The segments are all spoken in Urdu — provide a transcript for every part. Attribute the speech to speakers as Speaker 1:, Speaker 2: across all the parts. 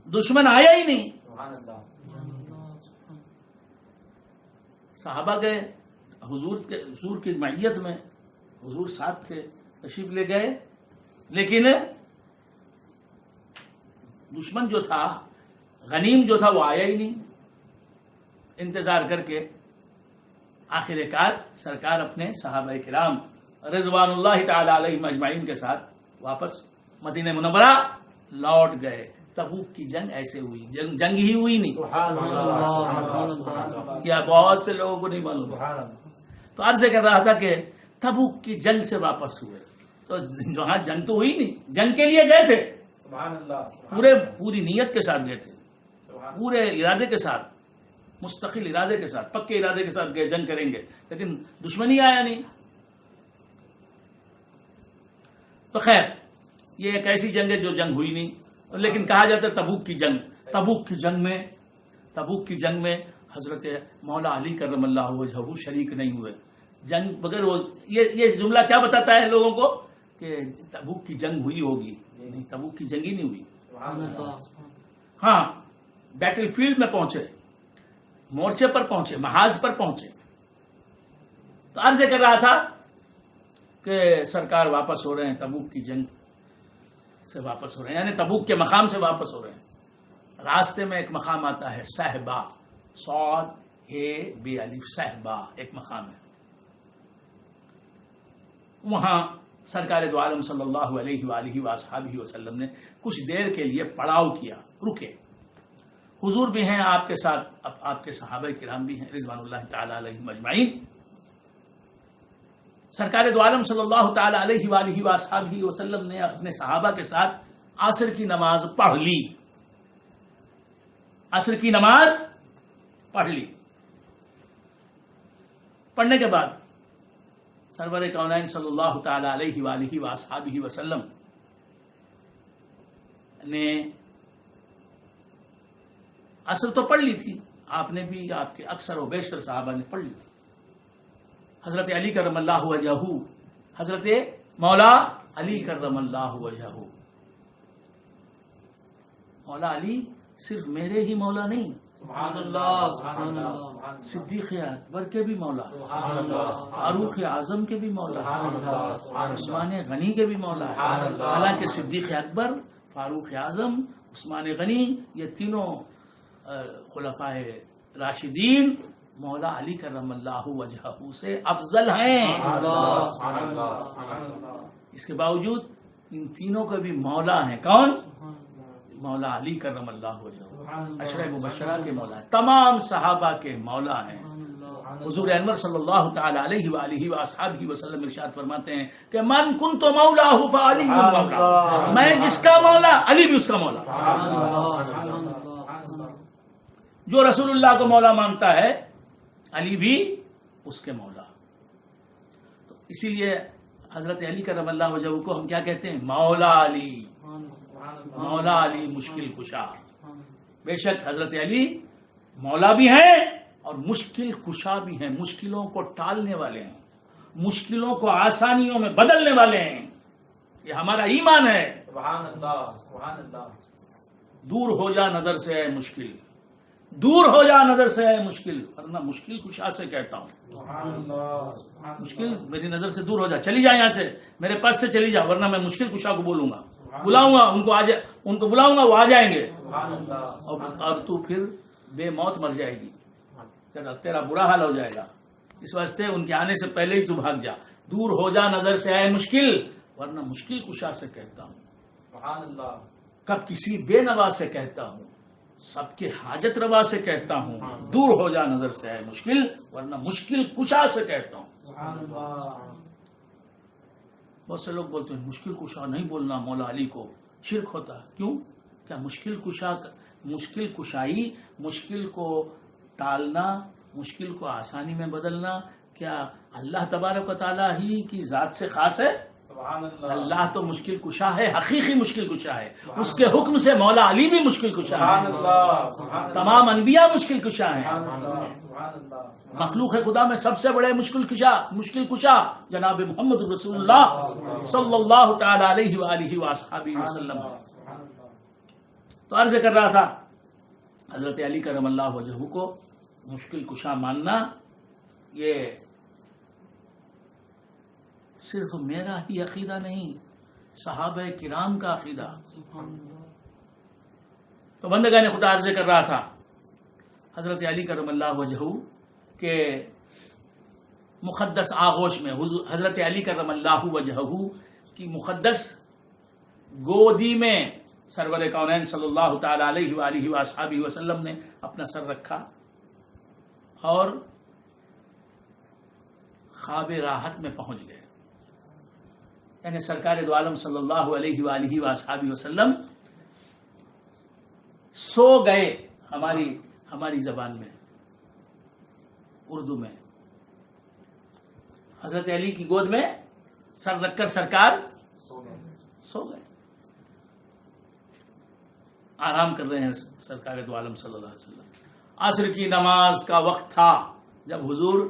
Speaker 1: دشمن آیا ہی نہیں. صحابہ گئے حضور کی معیت میں، حضور ساتھ تھے، تشریف لے گئے، لیکن دشمن جو تھا، غنیم جو تھا، وہ آیا ہی نہیں. انتظار کر کے آخر کار سرکار اپنے صحابہ کرام رضوان اللہ تعالی علیہم اجمعین کے ساتھ واپس مدینہ منورہ لوٹ گئے. تبوک کی جنگ ایسے ہوئی، جنگ ہی ہوئی نہیں. کیا بہت سے لوگوں کو نہیں معلوم. تو عرض کر رہا تھا کہ تبوک کی جنگ سے واپس ہوئے تو وہاں جنگ تو ہوئی نہیں، جنگ کے لیے گئے تھے، پوری نیت کے ساتھ گئے تھے، پورے ارادے کے ساتھ، مستقل ارادے کے ساتھ، پکے ارادے کے ساتھ گئے جنگ کریں گے، لیکن دشمنی آیا نہیں. تو خیر یہ ایک ایسی جنگ ہے جو جنگ ہوئی نہیں. لیکن کہا جاتا ہے تبوک کی جنگ، تبوک کی جنگ میں حضرت مولا علی کرم اللہ وجہہ شریک نہیں ہوئے. جنگ بغیر یہ جملہ کیا بتاتا ہے لوگوں کو کہ تبوک کی جنگ ہوئی ہوگی؟ نہیں، تبوک کی جنگ ہی نہیں ہوئی. ہاں بیٹل فیلڈ میں پہنچے، مورچے پر پہنچے، محاذ پر پہنچے. تو عرض کر رہا تھا کہ سرکار واپس ہو رہے ہیں، تبوک کی جنگ سے واپس ہو رہے ہیں، یعنی تبوک کے مقام سے واپس ہو رہے ہیں. راستے میں ایک مقام آتا ہے صحبہ، صاد ہے بے الف، صحبہ ایک مقام ہے. وہاں سرکار دو عالم صلی اللہ علیہ وآلہ وآصحابہ وسلم نے کچھ دیر کے لیے پڑاؤ کیا، رکے. حضور بھی ہیں آپ کے ساتھ، آپ کے صحابہ کرام بھی ہیں رضوان اللہ تعالی علیہم اجمعین. سرکار دو عالم صلی اللہ تعالی علیہ وآلہ وآصحابہ وسلم نے اپنے صحابہ کے ساتھ عصر کی نماز پڑھ لی. عصر کی نماز پڑھ لی. پڑھنے کے بعد سرور کونین صلی اللہ تعالی علیہ وآلہ وآصحابہ وسلم نے عصر تو پڑھ لی تھی، آپ نے بھی، آپ کے اکثر و بیشتر صحابہ نے پڑھ لی تھی. حضرت علی کرم اللہ وجہہ، حضرت مولا علی کرم اللہ وجہہ. مولا علی صرف میرے ہی مولا نہیں، سبحان اللہ، صدیق اکبر کے بھی مولا، فاروق اعظم کے بھی مولا، عثمان غنی کے بھی مولا. حالانکہ صدیق اکبر، فاروق اعظم، عثمان غنی یہ تینوں خلفائے راشدین مولا علی کرم اللہ وجہہ سے افضل ہیں. اس کے باوجود ان تینوں کا بھی مولا ہیں. کون؟ مولا علی کرم اللہ وجہہ، عشرہ مبشرہ کے مولا ہیں، تمام صحابہ کے مولا ہیں. حضور انور صلی اللہ تعالی علیہ وآلہ وآصحابہ وسلم ارشاد فرماتے ہیں کہ من کنت مولاہ فعلی مولا، میں جس کا مولا علی بھی اس کا مولا. جو رسول اللہ کو مولا مانتا ہے علی بھی اس کے مولا. تو اسی لیے حضرت علی کرم اللہ وجہہ کو ہم کیا کہتے ہیں؟ مولا علی. مولا علی مشکل کشا. بے شک حضرت علی مولا بھی ہیں اور مشکل کشا بھی ہیں، مشکلوں کو ٹالنے والے ہیں، مشکلوں کو آسانیوں میں بدلنے والے ہیں. یہ ہمارا ایمان ہے. سبحان اللہ، سبحان اللہ. دور ہو جا نظر سے ہے مشکل، دور ہو جا نظر سے ہے مشکل، ورنہ مشکل کشا سے کہتا ہوں. مشکل میری نظر سے دور ہو جا، چلی جا یہاں سے، میرے پاس سے چلی جا، ورنہ میں مشکل کشا کو بولوں گا، بلاؤں گا ان کو بلاؤں گا، وہ آ جائیں گے اور تو پھر بے موت مر جائے گی، تیرا برا حال ہو جائے گا. اس واسطے ان کے آنے سے پہلے ہی تو بھاگ جا. دور ہو جا نظر سے ہے مشکل، ورنہ مشکل کشا سے کہتا ہوں. سبحان اللہ. کب کسی بے نوا سے کہتا ہوں، سب کے حاجت روا سے کہتا ہوں. دور ہو جا نظر سے ہے مشکل، ورنہ مشکل کشا سے کہتا ہوں. سبحان اللہ. بہت سے لوگ بولتے ہیں مشکل کشا نہیں بولنا، مولا علی کو شرک ہوتا ہے. کیوں؟ کیا مشکل کشائی، مشکل کو ٹالنا، مشکل کو آسانی میں بدلنا کیا اللہ تبارک و تعالیٰ ہی کی ذات سے خاص ہے؟ اللہ تو مشکل کشا ہے، حقیقی مشکل کشا ہے. اس کے حکم سے مولا علی بھی مشکل کشا ہے. تمام انبیاء مشکل کشا ہیں. مخلوق خدا میں سب سے بڑے مشکل کشا جناب محمد رسول اللہ صلی اللہ تعالی علیہ وآلہ وآصحابہ وسلم. تو عرض کر رہا تھا حضرت علی کرم اللہ وجہہ کو مشکل کشا ماننا یہ صرف میرا ہی عقیدہ نہیں، صحابہ کرام کا عقیدہ. تو بندگان خدا عرض کر رہا تھا حضرت علی کرم اللہ وجہہ کے مقدس آغوش میں حضرت علی کرم اللہ وجہہ کی مقدس گودی میں سرور کونین صلی اللہ تعالی علیہ وآلہ وآصحابہ وسلم نے اپنا سر رکھا اور خواب راحت میں پہنچ گئے. یعنی سرکار دو عالم صلی اللہ علیہ وآلہ وآصحابہ وسلم سو گئے. ہماری زبان میں اردو میں حضرت علی کی گود میں سر رکھ کر سرکار سو گئے، آرام کر رہے ہیں سرکار دو عالم صلی اللہ علیہ وسلم. عصر کی نماز کا وقت تھا جب حضور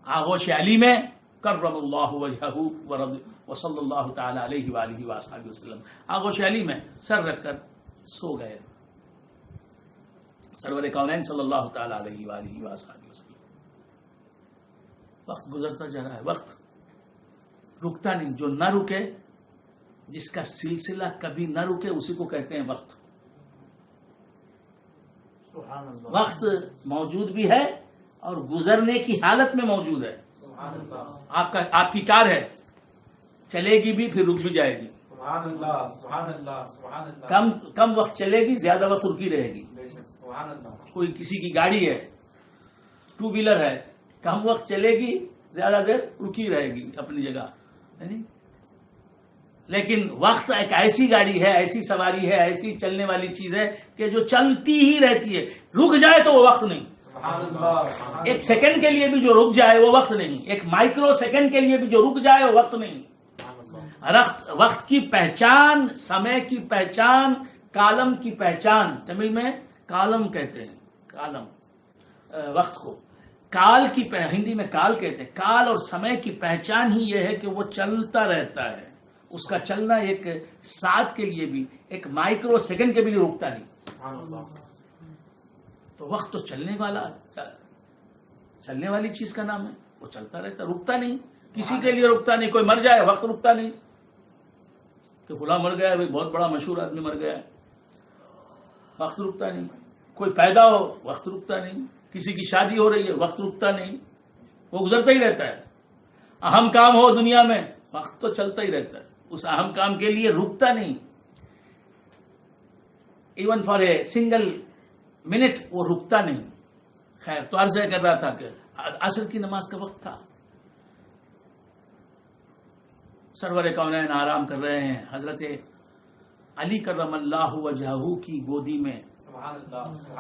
Speaker 1: آغوش علی میں کرم اللہ وجہہ وصلی اللہ تعالی علیہ وآلہ وآصحابہ وسلم آغوش علی میں سر رکھ کر سو گئے سرور کونین صلی اللہ تعالی علیہ وآلہ وآصحابہ وسلم. وقت گزرتا جا رہا ہے، وقت رکتا نہیں. جو نہ رکے، جس کا سلسلہ کبھی نہ رکے، اسی کو کہتے ہیں وقت. وقت موجود بھی ہے اور گزرنے کی حالت میں موجود ہے. آپ کی کار ہے، چلے گی بھی پھر رک بھی جائے گی. کم وقت چلے گی، زیادہ وقت رکی رہے گی. کوئی کسی کی گاڑی ہے، 2 ویلر ہے، کم وقت چلے گی، زیادہ دیر رکی رہے گی اپنی جگہ. لیکن وقت ایک ایسی گاڑی ہے، ایسی سواری ہے، ایسی چلنے والی چیز ہے کہ جو چلتی ہی رہتی ہے. رک جائے تو وہ وقت نہیں. ایک سیکنڈ کے لیے بھی جو رک جائے وہ وقت نہیں. ایک مائکرو سیکنڈ کے لیے بھی جو رک جائے وہ وقت نہیں. وقت کی پہچان، سمے کی پہچان، کالم کی پہچان، تمل میں کالم کہتے ہیں. کالم وقت کو کال کی ہندی میں کال کہتے ہیں. کال اور سمے کی پہچان ہی یہ ہے کہ وہ چلتا رہتا ہے. اس کا چلنا ایک ساتھ کے لیے بھی، ایک مائکرو سیکنڈ کے بھی رکتا نہیں. تو وقت تو چلنے والی چیز کا نام ہے. وہ چلتا رہتا، رکتا نہیں. کسی کے لیے رکتا نہیں. کوئی مر جائے، وقت رکتا نہیں کہ فلاں مر گیا، بہت بڑا مشہور آدمی مر گیا، وقت رکتا نہیں. کوئی پیدا ہو، وقت رکتا نہیں. کسی کی شادی ہو رہی ہے، وقت رکتا نہیں. وہ گزرتا ہی رہتا ہے. اہم کام ہو دنیا میں، وقت تو چلتا ہی رہتا ہے. اس اہم کام کے لیے رکتا نہیں. Even for a single minute وہ رکتا نہیں. خیر، تو عرض کر رہا تھا کہ عصر کی نماز کا وقت تھا. سرور کونین آرام کر رہے ہیں حضرت علی کرم اللہ وجہہ کی گودی میں.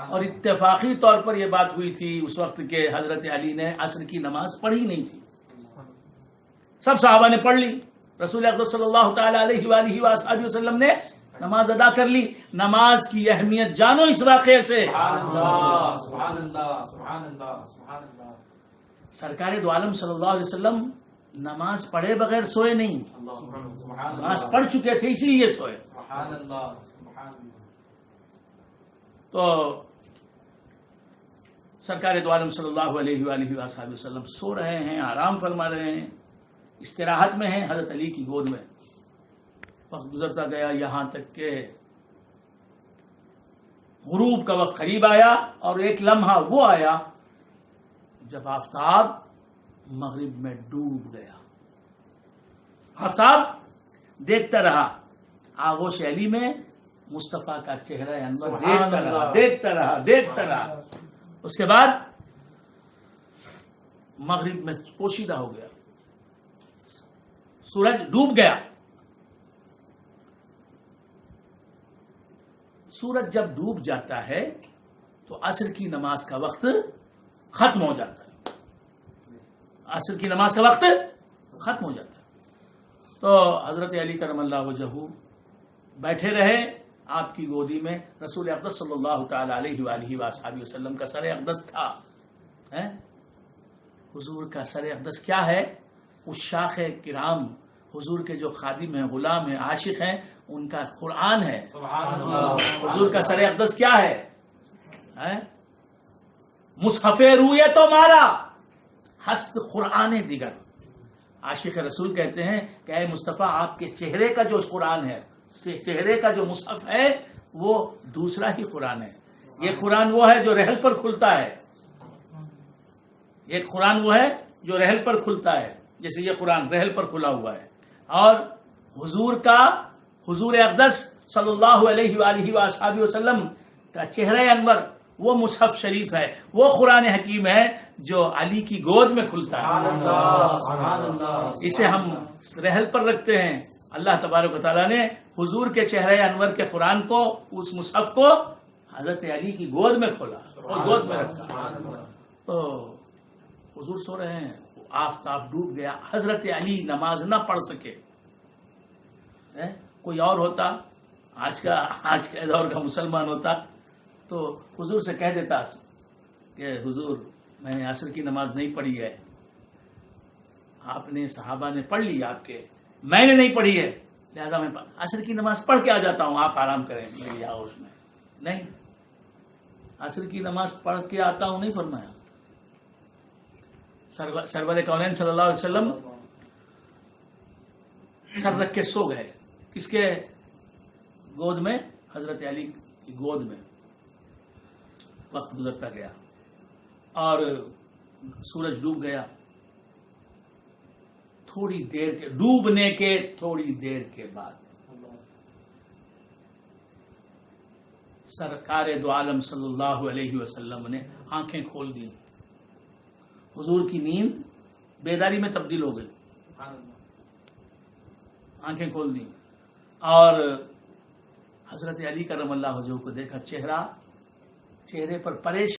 Speaker 1: اور اتفاقی طور پر یہ بات ہوئی تھی اس وقت کہ حضرت علی نے عصر کی نماز پڑھی نہیں تھی. سب صحابہ نے پڑھ لی. رسول اقدس صلی اللہ تعالی علیہ وآلہ وآصحابہ وسلم نے نماز ادا کر لی. نماز کی اہمیت جانو اس واقعے سے. سرکار دو عالم صلی اللہ علیہ وسلم نماز پڑھے بغیر سوئے نہیں. نماز پڑھ چکے تھے اسی لیے سوئے. تو سرکار دو عالم صلی اللہ علیہ وآلہ وآصحابہ وسلم سو رہے ہیں، آرام فرما رہے ہیں، استراحت میں ہیں حضرت علی کی گود میں. وقت گزرتا گیا یہاں تک کہ غروب کا وقت قریب آیا. اور ایک لمحہ وہ آیا جب آفتاب مغرب میں ڈوب گیا. آفتاب دیکھتا رہا آغوش علی میں مصطفیٰ کا چہرہ انور، دیکھتا رہا. اس کے بعد مغرب میں پوشیدہ ہو گیا، سورج ڈوب گیا. سورج جب ڈوب جاتا ہے تو عصر کی نماز کا وقت ختم ہو جاتا ہے. عصر کی نماز کا وقت ختم ہو جاتا ہے. تو حضرت علی کرم اللہ وجہہ بیٹھے رہے آپ کی گودی میں. رسول اقدس صلی اللہ تعالی علیہ وآلہ وآصحابہ وسلم کا سر اقدس تھا. حضور کا سر اقدس کیا ہے؟ اس شاخ کرام، حضور کے جو خادم ہیں، غلام ہیں، عاشق ہیں، ان کا قرآن ہے.
Speaker 2: سبحان اللہ.
Speaker 1: حضور کا سر اقدس کیا ہے؟ مصحف روئے تو مالا ہست قرآن دیگر. عاشق رسول کہتے ہیں کہ اے مصطفیٰ آپ کے چہرے کا جو قرآن ہے، چہرے کا جو مصحف ہے وہ دوسرا ہی قرآن ہے. یہ قرآن وہ ہے جو رحل پر کھلتا ہے. یہ قرآن وہ ہے جو رحل پر کھلتا ہے، جیسے یہ قرآن رحل پر کھلا ہوا ہے. اور حضور اقدس صلی اللہ علیہ وآلہ وآلہ وسلم کا چہرہ انور وہ مصحف شریف ہے، وہ قرآن حکیم ہے جو علی کی گود میں کھلتا ہے.
Speaker 2: سبحان اللہ.
Speaker 1: اسے ہم رحل پر رکھتے ہیں. اللہ تبارک و تعالیٰ نے حضور کے چہرہ انور کے قرآن کو، اس مصحف کو حضرت علی کی گود میں کھولا اور گود میں رکھا. تو حضور سو رہے ہیں، آفتاب ڈوب گیا، حضرت علی نماز نہ پڑھ سکے. کوئی اور ہوتا، آج کے دور کا مسلمان ہوتا تو حضور سے کہہ دیتا کہ حضور میں نے عصر کی نماز نہیں پڑھی ہے، آپ نے صحابہ نے پڑھ لی آپ کے، میں نے نہیں پڑھی ہے، لہذا میں عصر کی نماز پڑھ کے آ جاتا ہوں، آپ آرام کریں میری آغوش میں. نہیں، عصر کی نماز پڑھ کے آتا ہوں نہیں فرمایا. سرور کونین صلی اللہ علیہ وسلم سر رکھ کے سو گئے. کس کے گود میں؟ حضرت علی کی گود میں. وقت گزرتا گیا اور سورج ڈوب گیا. تھوڑی دیر کے ڈوبنے کے تھوڑی دیر کے بعد سرکار دو عالم صلی اللہ علیہ وسلم نے آنکھیں کھول دی. حضور کی نیند بیداری میں تبدیل ہو گئی. آنکھیں کھول دی اور حضرت علی کرم اللہ وجہہ کو دیکھا، چہرے پر پریشان